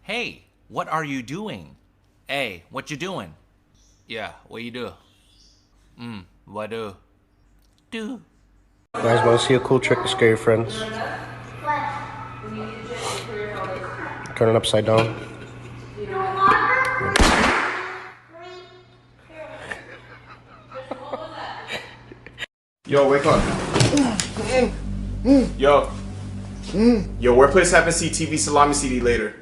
Hey, what are you doing? Hey, what you doing? Yeah, what you do? What do? Do. Guys, want to see a cool trick to scare your friends? Turn it upside down. Yo, wake up. Yo. Yo, where place happen to see TV Salami CD later?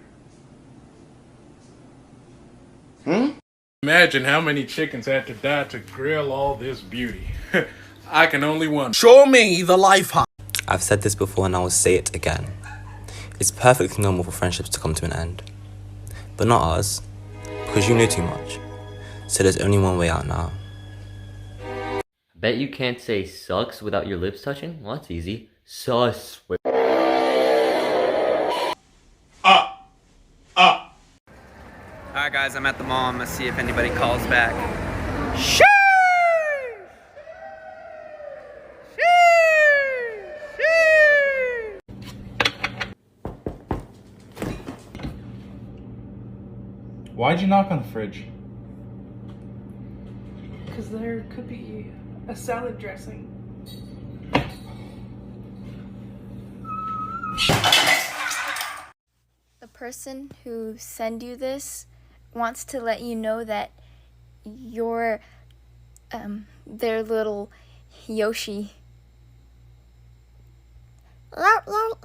Imagine how many chickens had to die to grill all this beauty. I can only wonder. Show me the life hack. I've said this before and I will say it again. It's perfectly normal for friendships to come to an end. But not ours, because you knew too much. So there's only one way out now. Bet you can't say sucks without your lips touching? Well, that's easy. Sus. Alright guys, I'm at the mall. I'm gonna see if anybody calls back. Why'd you knock on the fridge? Because there could be a salad dressing. The person who sent you this wants to let you know that you're their little Yoshi. Yoshi!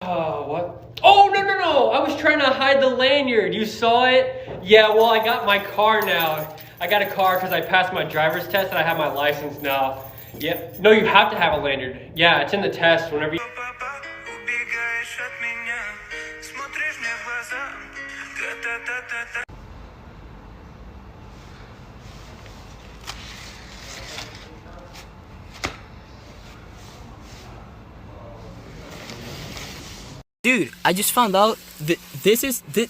Oh, what? Oh, no. I was trying to hide the lanyard. You saw it? Yeah, well, I got my car now. I got a car because I passed my driver's test and I have my license now. Yeah. No, you have to have a lanyard. Yeah, it's in the test whenever you... Dude, I just found out that this is Mr.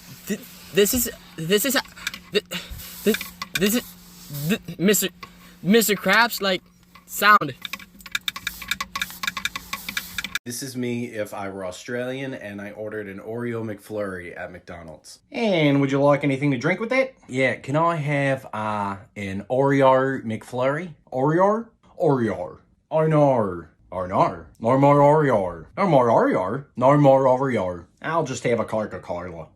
Krabs like sound. This is me if I were Australian and I ordered an Oreo McFlurry at McDonald's. And would you like anything to drink with that? Yeah, can I have an Oreo McFlurry? Oreo? I know. No more Oreo. No more Oreo. No more Oreo. I'll just have a Coca-Cola.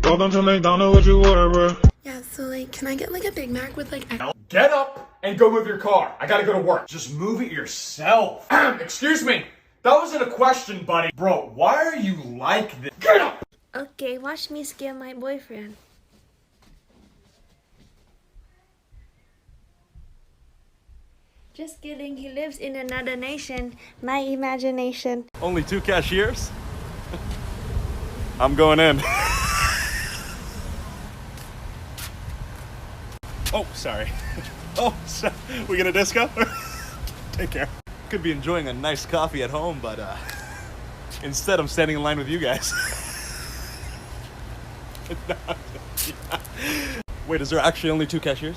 Welcome to McDonald's, what you order, bro? Yeah, so like, can I get like a Big Mac with like... Get up and go move your car. I gotta go to work. Just move it yourself. Excuse me. That wasn't a question, buddy. Bro, why are you like this? Get up! Okay, watch me scare my boyfriend. Just kidding, he lives in another nation. My imagination. Only 2 cashiers? I'm going in. Oh, sorry. Oh, sorry. We get a disco? Take care. Could be enjoying a nice coffee at home, but instead I'm standing in line with you guys. Wait, is there actually only 2 cashiers?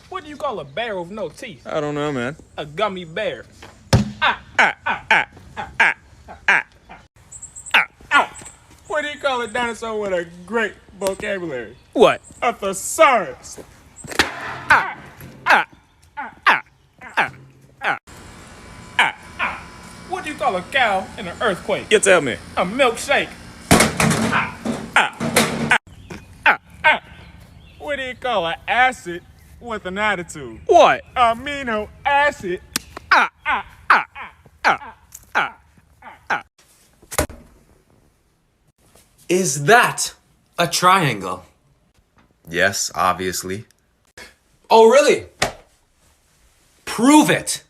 What do you call a bear with no teeth? I don't know, man. A gummy bear. What do you call a dinosaur with a great vocabulary? What? A thesaurus. What do you call a cow in an earthquake? You tell me. A milkshake. What do you call an acid with an attitude? What? Amino acid. Is that a triangle? Yes, obviously. Oh, really? Prove it.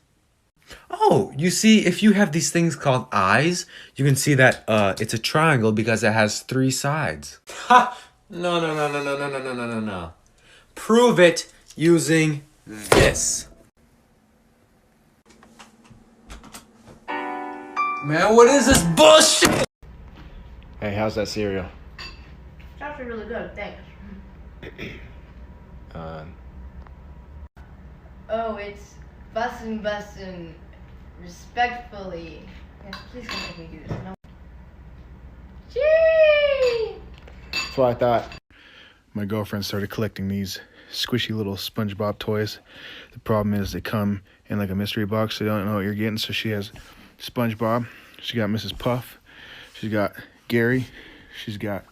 Oh, you see, if you have these things called eyes, you can see that it's a triangle because it has 3 sides. Ha! No. Prove it using this. Man, what is this bullshit? Hey, how's that cereal? It's actually really good, thanks. Oh, it's bussin' respectfully. Yes, please don't make me do this. No. Gee! So I thought my girlfriend started collecting these squishy little SpongeBob toys. The problem is they come in like a mystery box, so you don't know what you're getting. So she has SpongeBob, she got Mrs. Puff, she's got Gary, she's got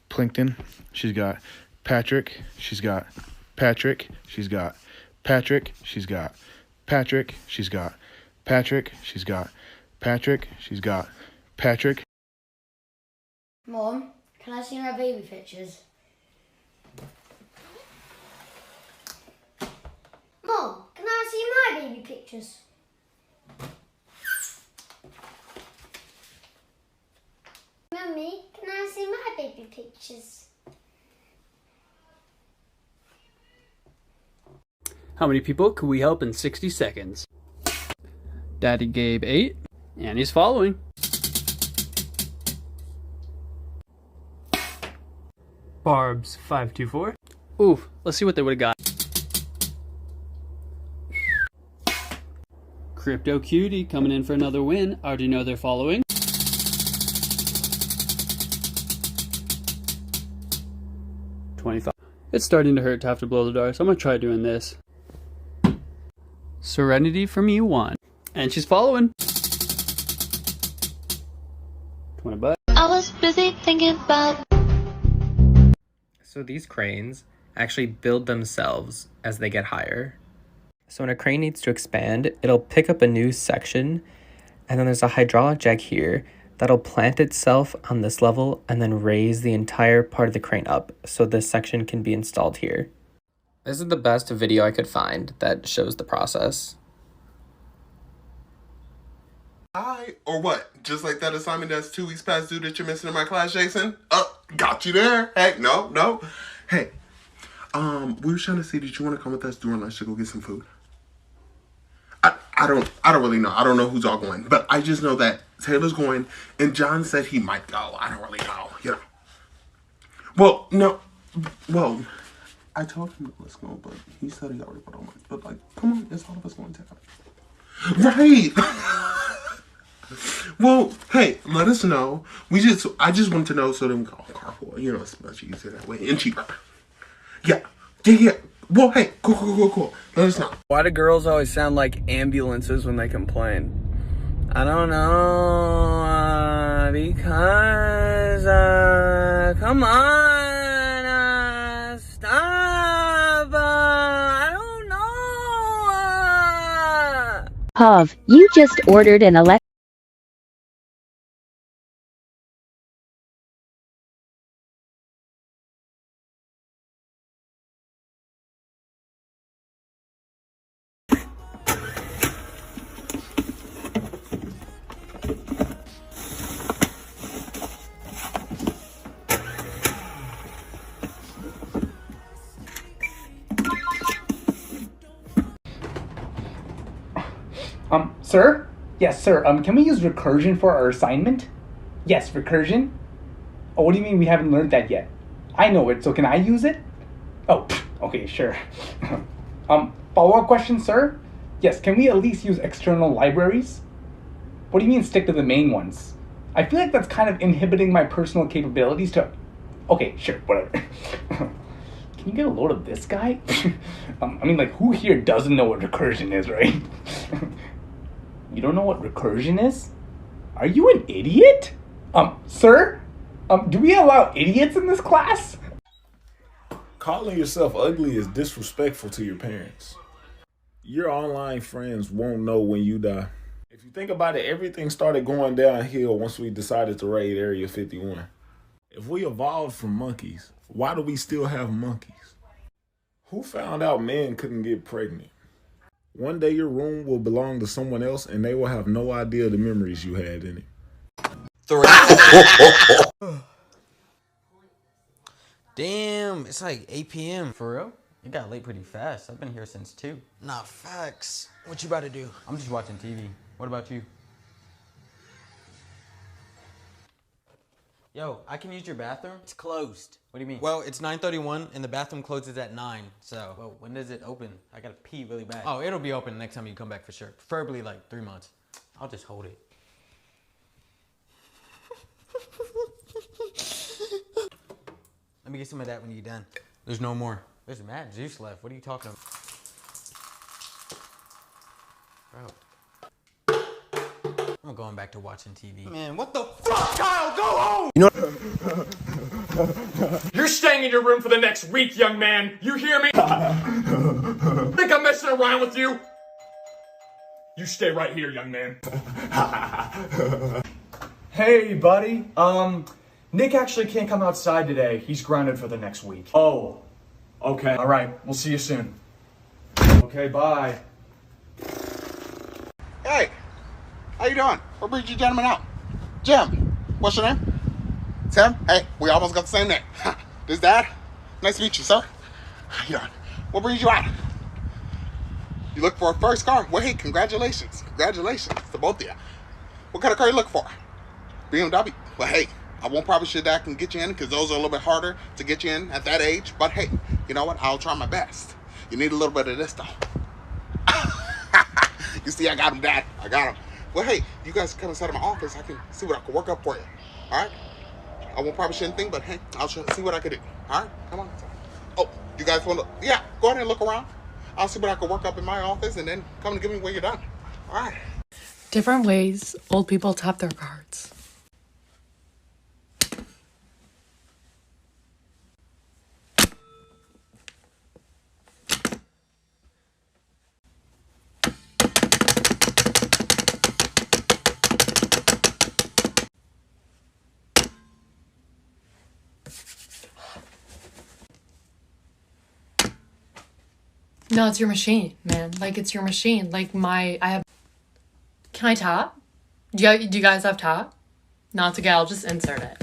Plankton, she's got Patrick, she's got Patrick, she's got Patrick, she's got Patrick, she's got Patrick, she's got Patrick, she's got Patrick. Mom, can I see my baby pictures? Mom, can I see my baby pictures? Mummy, can I see my baby pictures? How many people could we help in 60 seconds? Daddy Gabe 8, and he's following. Barb's 524. Ooh, let's see what they would have got. Crypto Cutie coming in for another win. I already know they're following. $25. It's starting to hurt to have to blow the dart, so I'm gonna try doing this. Serenity from E1. And she's following. $20. I was busy thinking about. So these cranes actually build themselves as they get higher. So when a crane needs to expand, it'll pick up a new section, and then there's a hydraulic jack here that'll plant itself on this level and then raise the entire part of the crane up so this section can be installed here. This is the best video I could find that shows the process. Hi, or what? Just like that assignment that's 2 weeks past due that you're missing in my class, Jason? Got you there. Hey, no. Hey, we were trying to see, did you want to come with us during lunch to go get some food? I don't really know. I don't know who's all going, but I just know that Taylor's going, and John said he might go. I don't really know, you know. Well, no. Well, I told him let's go, but he said he already put on mine. But, like, come on, it's all of us going together. Right! Well, hey, let us know. I just want to know so then we can all carpool. You know, it's much easier that way and cheaper. Yeah. Well, hey, cool. Let us know. Why do girls always sound like ambulances when they complain? I don't know, because, come on, stop, I don't know. Pav, you just ordered an electric. Sir? Yes, sir. Can we use recursion for our assignment? Yes, recursion? Oh, what do you mean we haven't learned that yet? I know it, so can I use it? Oh, okay, sure. Follow-up question, sir? Yes, can we at least use external libraries? What do you mean stick to the main ones? I feel like that's kind of inhibiting my personal capabilities to... Okay, sure, whatever. Can you get a load of this guy? I mean, like, who here doesn't know what recursion is, right? You don't know what recursion is? Are you an idiot? Sir? Do we allow idiots in this class? Calling yourself ugly is disrespectful to your parents. Your online friends won't know when you die. If you think about it, everything started going downhill once we decided to raid Area 51. If we evolved from monkeys, why do we still have monkeys? Who found out men couldn't get pregnant? One day your room will belong to someone else and they will have no idea the memories you had in it. Damn, it's like 8 p.m. For real? It got late pretty fast. I've been here since 2. Nah, facts. What you about to do? I'm just watching TV. What about you? Yo, I can use your bathroom? It's closed. What do you mean? Well, it's 9:31 and the bathroom closes at 9, so. Well, when does it open? I gotta pee really bad. Oh, it'll be open next time you come back for sure. Preferably like 3 months. I'll just hold it. Let me get some of that when you're done. There's no more. There's mad juice left. What are you talking about? Bro. I'm going back to watching TV. Man, what the fuck, Kyle? Go home! You know, you're staying in your room for the next week, young man. You hear me? Think I'm messing around with you? You stay right here, young man. Hey, buddy. Nick actually can't come outside today. He's grounded for the next week. Oh, okay. All right. We'll see you soon. Okay, bye. Hey, how you doing? Where brings you gentlemen out? Jim, what's your name? Tim? Hey, we almost got the same name. This is Dad. Nice to meet you, sir. How you doing? What brings you out? You look for a first car? Well, hey, congratulations. Congratulations to both of you. What kind of car you looking for? BMW? Well, hey, I won't promise you that I can get you in because those are a little bit harder to get you in at that age. But hey, you know what? I'll try my best. You need a little bit of this, though. You see, I got him, Dad. I got him. Well, hey, you guys come inside of my office. I can see what I can work up for you. All right? I won't promise you anything, but hey, I'll see what I can do. All right? Come on. Oh, you guys want to? Yeah, go ahead and look around. I'll see what I can work up in my office, and then come and give me when you're done. All right. Different ways old people tap their cards. No, it's your machine, man. Like, it's your machine. Like, I have... Can I tap? Do you guys have tap? No, it's okay. I'll just insert it.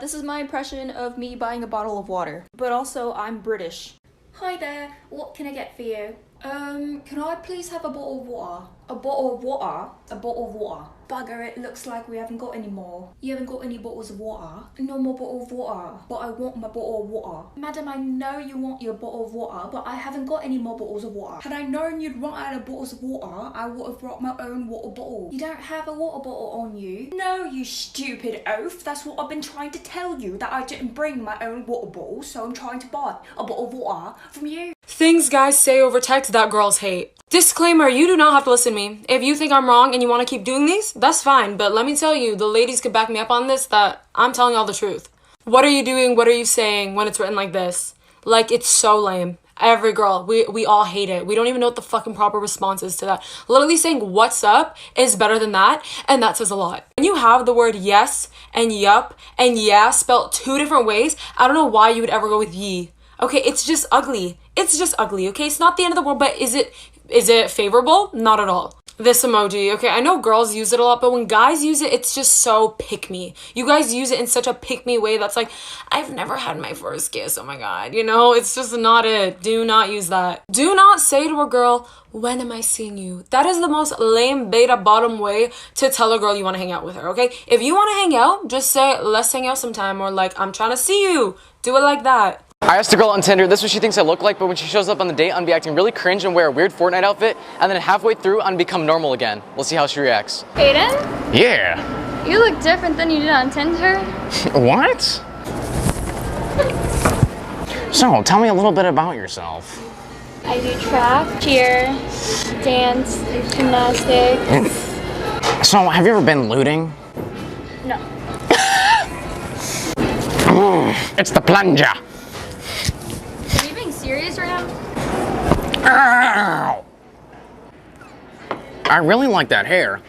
This is my impression of me buying a bottle of water. But also, I'm British. Hi there. What can I get for you? Can I please have a bottle of water? A bottle of water? A bottle of water. Bugger, it looks like we haven't got any more. You haven't got any bottles of water? No more bottle of water. But I want my bottle of water. Madam, I know you want your bottle of water, but I haven't got any more bottles of water. Had I known you'd run out of bottles of water, I would have brought my own water bottle. You don't have a water bottle on you? No, you stupid oaf. That's what I've been trying to tell you, that I didn't bring my own water bottle, so I'm trying to buy a bottle of water from you. Things guys say over text that girls hate. Disclaimer, you do not have to listen to me. If you think I'm wrong and you want to keep doing these, that's fine. But let me tell you, the ladies could back me up on this, that I'm telling all the truth. What are you doing? What are you saying when it's written like this? Like, it's so lame. Every girl, we all hate it. We don't even know what the fucking proper response is to that. Literally saying what's up is better than that, and that says a lot. When you have the word yes and yup and yeah spelled two different ways, I don't know why you would ever go with ye. Okay, it's just ugly. It's just ugly, okay? It's not the end of the world, but is it favorable? Not at all. This emoji, okay, I know girls use it a lot, but when guys use it, it's just so pick-me. You guys use it in such a pick-me way that's like, I've never had my first kiss, oh my god. You know, it's just not it. Do not use that. Do not say to a girl, when am I seeing you? That is the most lame beta bottom way to tell a girl you want to hang out with her, okay? If you want to hang out, just say, let's hang out sometime, or like, I'm trying to see you. Do it like that. I asked a girl on Tinder this is what she thinks I look like, but when she shows up on the date, I'm gonna be acting really cringe and wear a weird Fortnite outfit, and then halfway through, I'm gonna become normal again. We'll see how she reacts. Aiden? Yeah. You look different than you did on Tinder. What? So, tell me a little bit about yourself. I do track, cheer, dance, gymnastics. So, have you ever been looting? No. It's the plunger. Are you being serious right now? Ow. I really like that hair.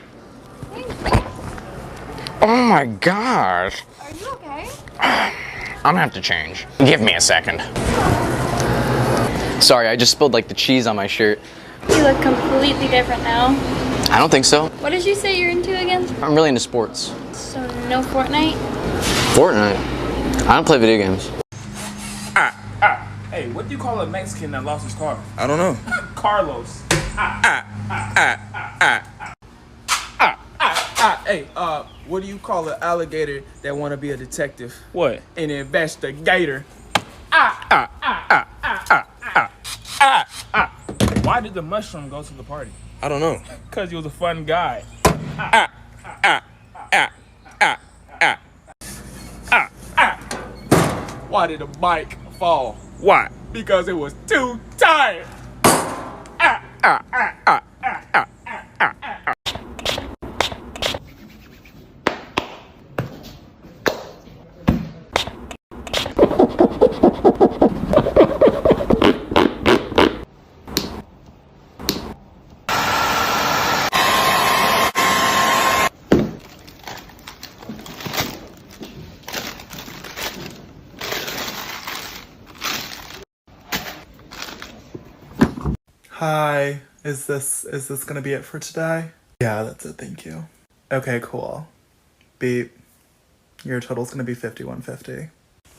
Oh my gosh. Are you okay? I'm gonna have to change. Give me a second. Sorry, I just spilled like the cheese on my shirt. You look completely different now. I don't think so. What did you say you're into again? I'm really into sports. So no Fortnite? Fortnite? I don't play video games. Hey, what do you call a Mexican that lost his car? I don't know. Carlos. Hey, what do you call an alligator that want to be a detective? What? An investigator. Why did the mushroom go to the party? I don't know. Because he was a fun guy. Why did the bike fall? Why? Because it was too tired. Hi, is this gonna be it for today? Yeah, that's it, thank you. Okay, cool. Beep. Your total's gonna be $51.50.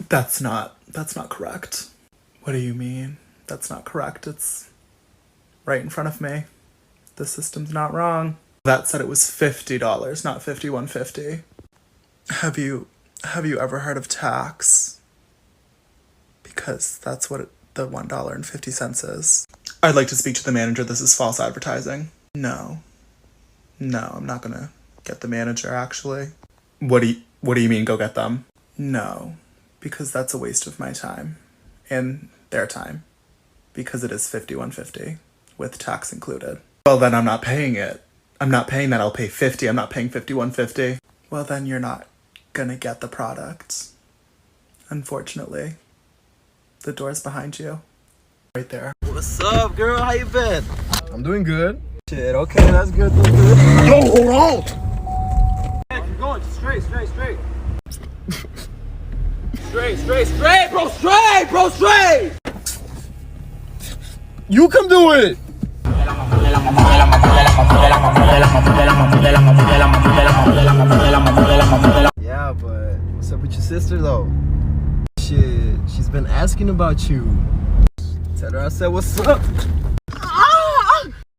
That's not correct. What do you mean? That's not correct. It's right in front of me. The system's not wrong. That said it was $50, not $51.50. Have you ever heard of tax? Because that's what the $1.50 is. I'd like to speak to the manager. This is false advertising. No, I'm not gonna get the manager, actually. What do you mean, go get them? No, because that's a waste of my time. And their time. Because it is $51.50, with tax included. Well, then I'm not paying it. I'm not paying that. I'll pay $50. I'm not paying $51.50. Well, then you're not gonna get the product. Unfortunately. The door's behind you. Right there. What's up, girl? How you been? I'm doing good. Shit, okay, that's good, that's good. Yo, hold on! Yeah, keep going, straight. Straight, bro, straight! You come do it! Yeah, but what's up with your sister, though? Shit, she's been asking about you. Tell her I said what's up.